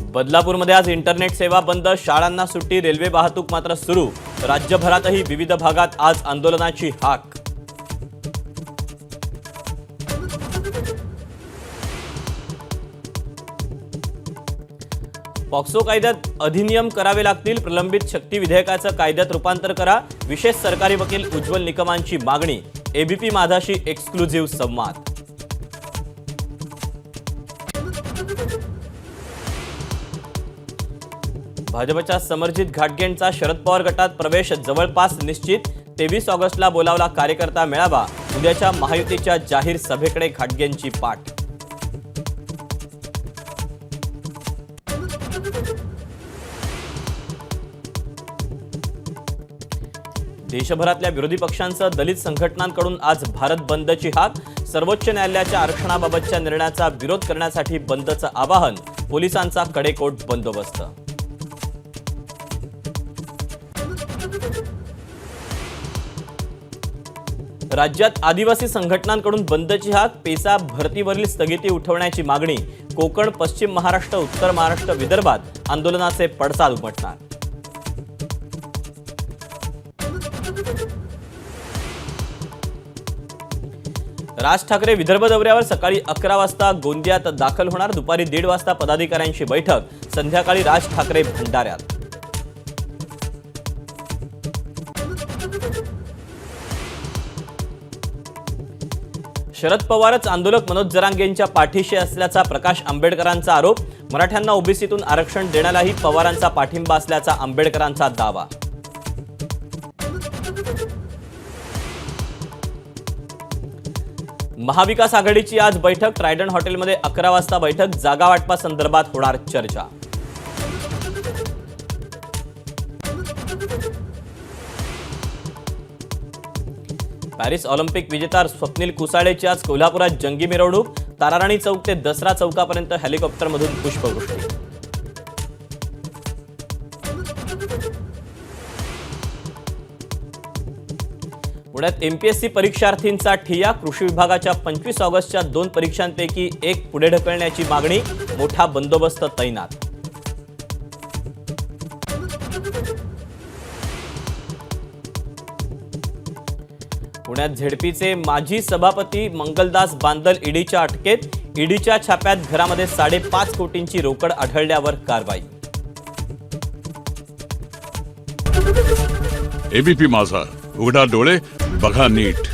बदलापूरमध्ये आज इंटरनेट सेवा बंद, शाळांना सुट्टी, रेल्वे वाहतूक मात्र सुरू। राज्यभरातही विविध भागात आज आंदोलनाची हाक। पॉक्सो कायद्यात अधिनियम करावे लागतील, प्रलंबित शक्ती विधेयकाचं कायद्यात रूपांतर करा, विशेष सरकारी वकील उज्ज्वल निकमांची मागणी। एबीपी माझाशी एक्सक्लुझिव्ह संवाद। भाजपच्या समर्जित घाटगेंचा शरद पवार गटात प्रवेश जवळपास निश्चित। 23 ऑगस्टला बोलावला कार्यकर्ता मेळावा, उद्याच्या महायुतीच्या जाहीर सभेकडे घाटगेंची पाठ। देशभरातल्या विरोधी पक्षांसह दलित संघटनांकडून आज भारत बंदची हाक। सर्वोच्च न्यायालयाच्या आरक्षणाबाबतच्या निर्णयाचा विरोध करण्यासाठी बंदचं आवाहन, पोलिसांचा कडेकोट बंदोबस्त। राज्यात आदिवासी संघटनांकडून बंदची हाक, पेसा भरतीवरील स्थगिती उठवण्याची मागणी। कोकण, पश्चिम महाराष्ट्र, उत्तर महाराष्ट्र, विदर्भात आंदोलनाचे पडसाद उमटणार। राज ठाकरे विदर्भ दौऱ्यावर सकाळी 11 वाजता गोंदियात दाखल होणार। दुपारी 1:30 वाजता पदाधिकाऱ्यांची बैठक, संध्याकाळी राज ठाकरे भंडाऱ्यात। शरद पवारच आंदोलक मनोज जरांगेंच्या पाठीशी असल्याचा प्रकाश आंबेडकरांचा आरोप। मराठ्यांना ओबीसीतून आरक्षण देण्यालाही पवारांचा पाठिंबा असल्याचा आंबेडकरांचा दावा। महाविकास आघाडीची आज बैठक, ट्रायडंट हॉटेलमध्ये 11 वाजता बैठक, जागा वाटपासंदर्भात होणार चर्चा। पॅरिस ऑलिम्पिक विजेता स्वप्नील कुसाळेची आज कोल्हापुरात जंगी मिरवणूक। ताराराणी चौक ते दसरा चौकापर्यंत हेलिकॉप्टरमधून पुष्पवृष्टी। पुण्यात एमपीएससी परीक्षार्थींचा ठिय्या, कृषी विभागाच्या 25 ऑगस्टच्या 2 परीक्षांपैकी एक पुढे ढकलण्याची मागणी, मोठा बंदोबस्त तैनात। पुण्यात झेडपीचे माजी सभापती मंगलदास बांदल ईडीच्या अटकेत। ईडीच्या छाप्यात घरामध्ये 5.5 कोटींची रोकड आढळल्यावर कारवाई। एबीपी माझा, उघडा डोळे बघा नीट।